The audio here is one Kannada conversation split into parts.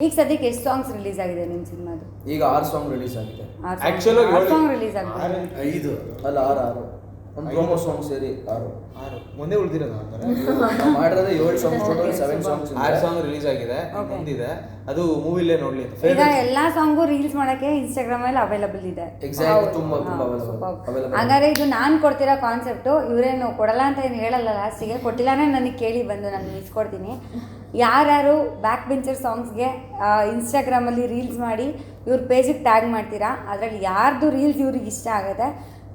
ಈಗ ಸದ್ಯಕ್ಕೆ ಎಷ್ಟು ಸಾಂಗ್ಸ್ ರಿಲೀಸ್ ಆಗಿದೆ ನಿಮ್ಮ ಸಿನಿಮಾದು? ಈಗ 6 ಸಾಂಗ್ ರಿಲೀಸ್ ಆಗಿದೆ. ಆಕ್ಚುಲಿ 6 ಸಾಂಗ್ ರಿಲೀಸ್ ಆಗಿದೆ. 5 ಅಲ್ಲ 6 ಒಂದು ಪ್ರೊಮೋ ಸಾಂಗ್ ಸೇರಿ 6 ಒಂದೇ ಉಳಿದಿರೋದು ಅಂತಾರೆ ಮಾಡಿರೋದು 7 songs total 7 songs 6 song release ಆಗಿದೆ. ಮುಂದಿದೆ ಅದು ಮೂವಿಲೇ ನೋಡ್ಲಿ ಅಂತ. ಈಗ ಎಲ್ಲಾ ಸಾಂಗು ರೀಲ್ಸ್ ಮಾಡಕ್ಕೆ ಇನ್ಸ್ಟಾಗ್ರಾಮ್ ಅಲ್ಲಿ ಅವೈಲಬಲ್ ಇದೆ. ಎಕ್ಸಾಕ್ಟ್ಲಿ ತುಂಬಾ ಅವೈಲಬಲ್. ಹಾಗಾದ್ರೆ ಇದು ನಾನು ಕೊಡ್ತಿರೋ ಕಾನ್ಸೆಪ್ಟು ಇವರೇನು ಕೊಡಲ್ಲ ಅಂತ ಏನು ಹೇಳಲ್ಲ, ಲಾಸ್ಟಿಗೆ ಕೊಟ್ಟಿಲ್ಲಾನೆ ನನಗೆ ಕೇಳಿ ಬಂದು ನಾನು ಇಸ್ಕೊಡ್ತೀನಿ. ಯಾರ್ಯಾರು ಬ್ಯಾಕ್ ಬೆಂಚರ್ ಸಾಂಗ್ಸ್ಗೆ ಇನ್ಸ್ಟಾಗ್ರಾಮಲ್ಲಿ ರೀಲ್ಸ್ ಮಾಡಿ ಇವ್ರ ಪೇಜಿಗೆ ಟ್ಯಾಗ್ ಮಾಡ್ತೀರಾ, ಅದರಲ್ಲಿ ಯಾರ್ದು ರೀಲ್ಸ್ ಇವ್ರಿಗೆ ಇಷ್ಟ ಆಗುತ್ತೆ,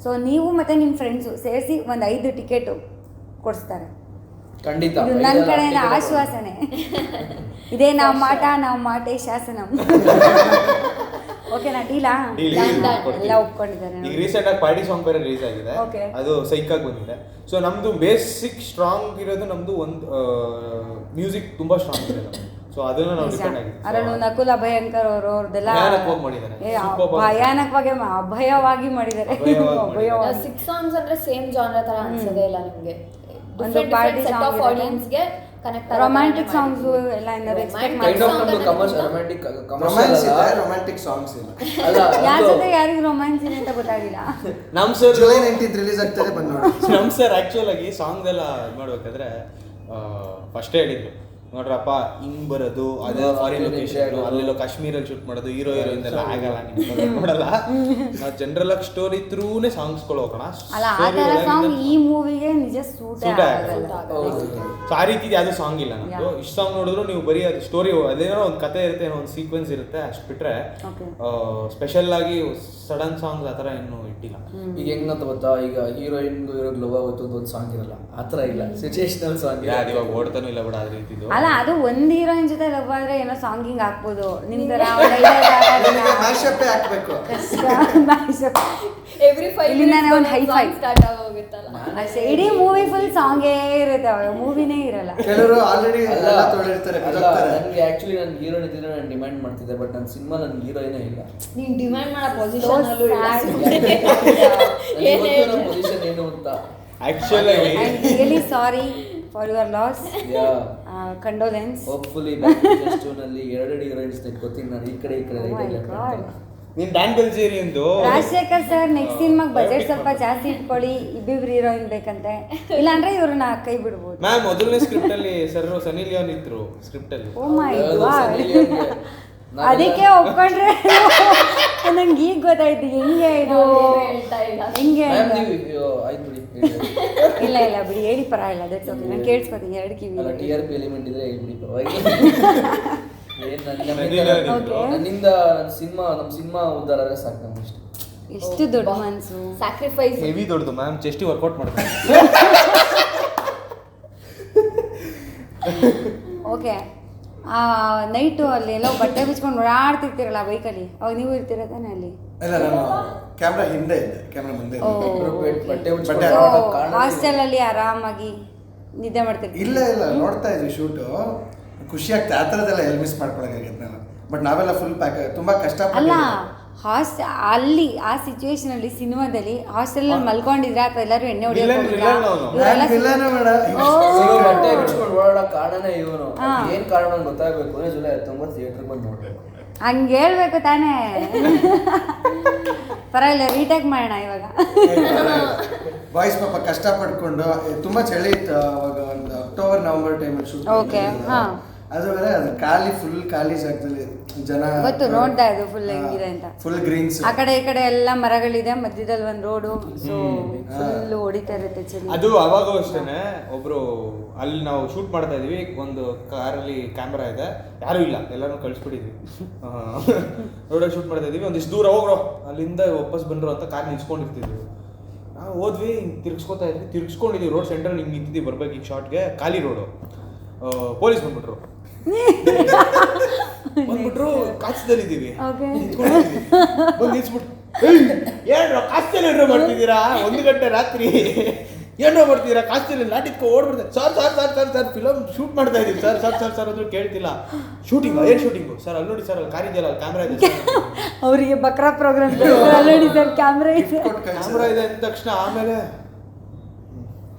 ಸೊ ನೀವು ಮತ್ತು ನಿಮ್ಮ ಫ್ರೆಂಡ್ಸು ಸೇರಿಸಿ ಒಂದು 5 ಟಿಕೆಟು ಕೊಡಿಸ್ತಾರೆ. ಖಂಡಿತ ಇದು ನನ್ನ ಕಡೆಯಿಂದ ಆಶ್ವಾಸನೆ. ಇದೇ ನಾವು ಮಾಟೇ ಶಾಸನ. ಓಕೆನಾ? ಡೀಲಾ? ಎಲ್ಲ ಒಪ್ಕೊಂಡಿದ್ದಾರೆ. ಈಗ ರೀಸೆಂಟ್ ಆಗಿ ಪಾರ್ಟಿ ಸಾಂಗ್ ಬೇರೆ ರಿಲೀಸ್ ಆಗಿದೆ, ಅದು ಸೈಕ್ ಆಗಿ ಬಂದಿದೆ. ಸೊ ನಮ್ದು ಬೇಸಿಕ್ ಸ್ಟ್ರಾಂಗ್ ಇರೋದು ನಮ್ದು ಒಂದು ಮ್ಯೂಸಿಕ್ ತುಂಬಾ ಸ್ಟ್ರಾಂಗ್ ಇದೆ. ಸೊ ಅದನ್ನ ನಾವು ಡಿಪೆಂಡ್ ಆಗಿದೆ. ಅದರಲ್ಲೂ ನಕುಲ ಭಯಂಕರ್ ಅವ್ರದ್ದೆಲ್ಲ ಅಭಯವಾಗಿ ಮಾಡಿದ್ದಾರೆ. 6 ಸಾಂಗ್ಸ್ ಅಂದ್ರೆ ಸೇಮ್ ಜಾನರ್ ತರ ಅನ್ಸೋದೇ ಇಲ್ಲ ನಿಮಗೆ. ಒಂದು ಪಾರ್ಟಿ ಸಾಂಗ್ ಆಡಿಯನ್ಸ್ ಗೆ ಕನೆಕ್ಟ್ ರೊಮ್ಯಾಂಟಿಕ್ ಸಾಂಗ್ಸ್ ಎಲ್ಲ ಏನಾದ್ರು ಎಕ್ಸ್ಪೆಕ್ಟ್ ಕೈಂಡ್ ಆಫ್ ಒಂದು ರೊಮ್ಯಾಂಟಿಕ್ ಸಾಂಗ್ಸ್ ಇಲ್ಲ ಅಲ್ಲ. ಯಾರ ಜೊತೆ ಯಾರಿಗೆ ರೊಮ್ಯಾನ್ಸ್ ಇದೆ ಅಂತ ಗೊತ್ತಾಗಿಲ್ಲ. ನಮ್ ಸರ್ ಜುಲೈ 19th ರಿಲೀಸ್ ಆಗ್ತದೆ, ಬಂದು ನೋಡಿ. ನಮ್ ಸರ್ ಆಕ್ಚುಲ್ ಆಗಿ ಸಾಂಗ್ ಎಲ್ಲ ಮಾಡ್ಬೇಕಾದ್ರೆ ಫಸ್ಟ್ ಹೇಳಿದ್ರು, ನೋಡ್ರಪ್ಪ ಹಿಂಗ್ ಬರೋದು ಅದೇ ಫಾರಿನ್ ಲೊಕೇಶನ್, ಅಲ್ಲೆಲ್ಲೋ ಕಾಶ್ಮೀರಲ್ಲಿ ಶೂಟ್ ಮಾಡೋದು, ಹೀರೋ ಹೀರೋಯಿನ್ ಎಲ್ಲ ಆಗಲ್ಲ, ನಿಮ್ಗೆ ನೋಡಲ್ಲ, ನಾವು ಜನರಲ್ ಆಗಿ ಸ್ಟೋರಿ ಥ್ರೂನೇ ಸಾಂಗ್ಸ್ಗಳು ಹೋಗೋಣ. ಅಲ್ಲ ಆ ತರ ಸಾಂಗ್ ಈ ಮೂವಿಗೆ ನಿಜ ಸೂಟ್ ಆಗಲ್ಲ. ಸೊ ಆ ರೀತಿ ಯಾವ್ದು ಸಾಂಗ್ ಇಲ್ಲ ನಮ್ದು. ಇಷ್ಟು ಸಾಂಗ್ ನೋಡಿದ್ರು ನೀವು ಬರೀ ಅದು ಸ್ಟೋರಿ ಅದೇನೋ ಒಂದು ಕತೆ ಇರುತ್ತೆ, ಏನೋ ಒಂದು ಸೀಕ್ವೆನ್ಸ್ ಇರುತ್ತೆ, ಅಷ್ಟು ಬಿಟ್ರೆ ಸ್ಪೆಷಲ್ ಆಗಿ ಸಡನ್ ಸಾಂಗ್ಸ್ ಆ ಥರ ಏನು ಇಟ್ಟಿಲ್ಲ. ಈಗ ಹೆಂಗಂತ ಗೊತ್ತಾ, ಈಗ ಹೀರೋಯಿನ್ಗೂ ಇರೋ ಲವ್ ಆಗುತ್ತೆ ಒಂದು ಸಾಂಗ್ ಇರಲ್ಲ, ಆ ಥರ ಇಲ್ಲ. ಸಿಚುಯೇಷನಲ್ ಸಾಂಗ್ ಇವಾಗ ಓಡ್ತಾನೂ ಇಲ್ಲ ಬಿಡ, ಅದ್ರ ರೀತಿದು. ಅಲ್ಲ ಅದು ಒಂದು ಹೀರೋಯಿನ್ ಜೊತೆ ಲವ್ ಆದ್ರೆ ಏನೋ ಸಾಂಗಿಂಗ್ ಹಾಕ್ಬೋದು. ನಿಮ್ ತರ ಹಾಕ್ಬೇಕು ಎವ್ರಿ 5 ಮಿನಿಟ್ಸ್ ಹೈ ಸ್ಟಾರ್ಟ್ ಆಗೋಗುತ್ತಲ್ಲ. ಇಡೀ ಮೂವಿ ಫುಲ್ ಸಾಂಗೇ ಇರುತ್ತೆ, ಅವಾಗ ಮೂವಿನೇ ಇರಲ್ಲ. ಕೆಲವರು ಆಲ್ರೆಡಿ ಎಲ್ಲ ತೊಳಿರ್ತಾರೆ. ನನಗೆ ಆಕ್ಚುಲಿ ನನ್ನ ಹೀರೋಯಿನ್ ಇದ್ರೆ ನಾನು ಡಿಮ್ಯಾಂಡ್ ಮಾಡ್ತಿದ್ದೆ, ಬಟ್ ನನ್ನ ಸಿನಿಮಾ ನನ್ನ ಹೀರೋಯಿನೇ ಇಲ್ಲ. ನೀನು ಡಿಮ್ಯಾಂಡ್ ಮಾಡೋ ಪೊಸಿಷನ್ ಅಲ್ಲೂ ಇಲ್ಲ. ಪೊಸಿಷನ್ ಏನು ಅಂತ actually really sorry for your loss. Condolence. Hopefully back to the stone ಅಲ್ಲಿ 2 ಹೀರೋಯಿನ್ಸ್ ಗೊತ್ತಿಲ್ಲ, ನಾನು ಈ ಕಡೆ ನೀನ್ ಡ್ಯಾನ್ ಬೆಲ್ಜೇರಿ ಎಂದು ರಾಜಶೇಖರ್ ಸರ್ ನೆಕ್ಸ್ಟ್ ಸಿನಿಮಾಗೆ ಬಜೆಟ್ ಸ್ವಲ್ಪ ಜಾಸ್ತಿ ಇಟ್ಕೊಳ್ಳಿ, ಇಬ್ಬಿಬ್ರು ಹೀರೋಯಿನ್ ಬೇಕಂತೆ, ಇಲ್ಲಾಂದ್ರೆ ಇವ್ರನ್ನ ಕೈ ಬಿಡ್ಬೋದು. ಮ್ಯಾಮ್ ಮೊದಲನೇ ಸ್ಕ್ರಿಪ್ಟ್ ಅಲ್ಲಿ ಸರ್ ಸನಿ ಲಿಯೋನ್ ಇದ್ರು ಸ್ಕ್ರಿಪ್ಟ್ ಅಲ್ಲಿ. ಓ ಮೈ ಗಾಡ್, ಅದಕ್ಕೆ ಒಪ್ಕೊಂಡ್ರೆ ನಂಗೆ ಈಗ ಗೊತ್ತಾಯ್ತು ಹೆಂಗೆ ಇದು ಹೆಂಗೆ. ಇಲ್ಲ ಇಲ್ಲ ಬಿಡಿ, ಹೇಳಿ ಪರವಾಗಿಲ್ಲ, ದಟ್ಸ್ ಓಕೆ, ನಾನು ಕೇಳಿಸ್ಕೊತೀನಿ 2 ಕಿವಿ. TRP ಎಲಿಮೆಂಟ್ ಇದ್ರೆ ಹೇಳ್ಬಿಡಿ ಪರವಾಗಿಲ್ಲ. ನನ್ನಿಂದ ನಮ್ಮ ಸಿನಿಮಾ ಉದ್ದಾರ ಆದ್ರೆ ಸಾಕು ನಮ್ಗೆ ಇಷ್ಟ. ಎಷ್ಟು ದೊಡ್ಡ ಮನಸ್ಸು, ಸ್ಯಾಕ್ರಿಫೈಸ್ ಹೆವಿ ದೊಡ್ಡದು ಮ್ಯಾಮ್. ಚೆಸ್ಟಿ ವರ್ಕೌಟ್ ಮಾಡ್ತಾರೆ. ಓಕೆ. ನೈಟು ಅಲ್ಲಿ ಎಲ್ಲೋ ಬಟ್ಟೆ ಬಿಚ್ಕೊಂಡು ಓಡಾಡ್ತಿರ್ತೀರಲ್ಲ ಬೈಕಲ್ಲಿ, ಅವಾಗ ನೀವು ಇರ್ತೀರ ತಾನೆ ಅಲ್ಲಿ? ಇಲ್ಲ, ನಾನು ಕ್ಯಾಮ್ರಾ ಹಿಂದೆ ಇದ್ದೆ, ಕ್ಯಾಮ್ರಾ ಮುಂದೆ ಹಾಸ್ಟೆಲ್ ಅಲ್ಲಿ ಆರಾಮಾಗಿ ನಿದ್ದೆ ಮಾಡ್ತಿರ್ತೀವಿ. ಇಲ್ಲ ನೋಡ್ತಾ ಇದ್ವಿ ಶೂಟು, ಖುಷಿ ಆಗ್ತದೆ. ಆ ಥರದ್ದೆಲ್ಲ ಎಲ್ಲಿ ಮಿಸ್ ಮಾಡ್ಕೊಳಕಾಗೈತೆ ನಾನು. ಬಟ್ ನಾವೆಲ್ಲ ಫುಲ್ ಪ್ಯಾಕ್, ತುಂಬಾ ಕಷ್ಟಪಟ್ಟು. ಅಲ್ಲ ಅಲ್ಲಿ ಆ ಸಿಚುವೇಶನ್ ಅಲ್ಲಿ ಸಿನಿಮಾದಲ್ಲಿ ಹಾಸ್ಟೆಲ್ ಅಲ್ಲಿ ಮಲ್ಕೊಂಡಿದ್ರೆ ಅಥವಾ ಎಲ್ಲರೂ ಎಣ್ಣೆ ಹೊಡಿಯೋಕೆ ಬಟ್ಟೆ ಬಿಚ್ಕೊಂಡು ಓಡಾಡೋ ಕಾರಣನೇ ಇವನು. ಏನ್ ಕಾರಣ ಗೊತ್ತಾಗಬೇಕು ಅಂದ್ರೆ ಜುಲೈ 19 ಥಿಯೇಟರ್ ಬಂದು ನೋಡ್ಬೇಕು. ಹಂಗೆ ಹೇಳ್ಬೇಕು ತಾನೇ. ಪರವಾಗಿಲ್ಲ, ರೀಟೇಕ್ ಮಾಡೋಣ ಇವಾಗ. ಬಾಯ್ಸ್ ಪಾಪ ಕಷ್ಟ ಪಡ್ಕೊಂಡು, ತುಂಬಾ ಚಳಿ ಇತ್ತು ಅವಾಗ, ಒಂದು ಅಕ್ಟೋಬರ್ ನವೆಂಬರ್ ಟೈಮಲ್ಲಿ ಶೂಟ್. ಓಕೆ. ಹಾ, ಅದು ಬೇರೆ, ಅದು ಫುಲ್ ಖಾಲಿ ಜಾಗದಲ್ಲಿ ಜನ ಗೊತ್ತು, ನೋಡ್ತಾ ಇದು ಫುಲ್ ಹೆಂಗಿದೆ ಅಂತ. ಫುಲ್ ಗ್ರೀನ್ಸ್, ಆ ಕಡೆ ಈ ಕಡೆ ಎಲ್ಲ ಮರಗಳಿದೆ, ಮಧ್ಯದಲ್ಲಿ ಒಂದು ರೋಡು, ಸೊ ಫುಲ್ ಹೊಡಿತಾ ಇರುತ್ತೆ ಚಳಿ. ಅದು ಅವಾಗ ಅಷ್ಟೇನೆ. ಒಬ್ರು ಅಲ್ಲಿ ನಾವು ಶೂಟ್ ಮಾಡ್ತಾ ಇದೀವಿ, ಒಂದು ಕಾರಲ್ಲಿ ಕ್ಯಾಮ್ರಾ ಇದೆ, ಯಾರು ಇಲ್ಲ, ಎಲ್ಲರೂ ಕಳಿಸ್ಬಿಟ್ಟಿದ್ವಿ. ರೋಡಲ್ಲಿ ಶೂಟ್ ಮಾಡ್ತಾ ಇದೀವಿ, ಒಂದಿಷ್ಟು ದೂರ ಹೋಗ್ರೋ, ಅಲ್ಲಿಂದ ವಾಪಸ್ ಬಂದ್ರು ಅಂತ ಕಾರ್ ನಿಲ್ಸ್ಕೊಂಡಿರ್ತಿದ್ವಿ. ನಾವು ಹೋದ್ವಿ, ತಿರ್ಗಿಸ್ಕೊತಾ ಇದ್ವಿ, ತಿರ್ಗಿಸ್ಕೊಂಡಿದ್ವಿ, ರೋಡ್ ಸೆಂಟ್ರಲ್ಲಿ ಹಿಂಗೆ ನಿಂತಿದ್ವಿ, ಬರ್ಬೇಕು ಈಗ ಶಾರ್ಟ್ಗೆ, ಖಾಲಿ ರೋಡು. ಪೊಲೀಸ್ ಬಂದ್ಬಿಟ್ರು, ಕಾಚದಲ್ಲಿದ್ದೀವಿ, ಬಂದು ನಿಲ್ಸ್ಬಿಟ್ಟು, ಏನ್ರ ಕಾಸ್ತಲ್ಲಿ ಏನ್ರ ಮಾಡ್ತಿದ್ದೀರಾ, 1 ಗಂಟೆ ರಾತ್ರಿ ಏನ್ರ ಮಾಡ್ತಿದ್ದೀರಾ, ಕಾಸ್ತಲ್ಲಿ ಲಾಟಿತ್ಕೊ ಓಡ್ಬಿಡ್ತಾರೆ. ಸರ್ ಫಿಲಮ್ ಶೂಟ್ ಮಾಡ್ತಾ ಇದೀವಿ ಸರ್ ಅಂದ್ರೂ ಕೇಳ್ತಿಲ್ಲ. ಶೂಟಿಂಗ್ ಏನು ಶೂಟಿಂಗು ಸರ್? ಅಲ್ಲಿ ನೋಡಿ ಸರ್, ಅಲ್ಲಿ ಕಾರ್ ಇದೆಯಲ್ಲ, ಅಲ್ಲಿ ಕ್ಯಾಮ್ರಾ ಇದೆ. ಅವರಿಗೆ ಬಕ್ರಾ ಪ್ರೋಗ್ರಾಮ್ ನೋಡಿ ಸರ್, ಕ್ಯಾಮ್ರಾ ಇದೆ ಅಂದ ತಕ್ಷಣ ಆಮೇಲೆ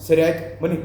ಸರಿ ಆಯ್ತು ಬನ್ನಿ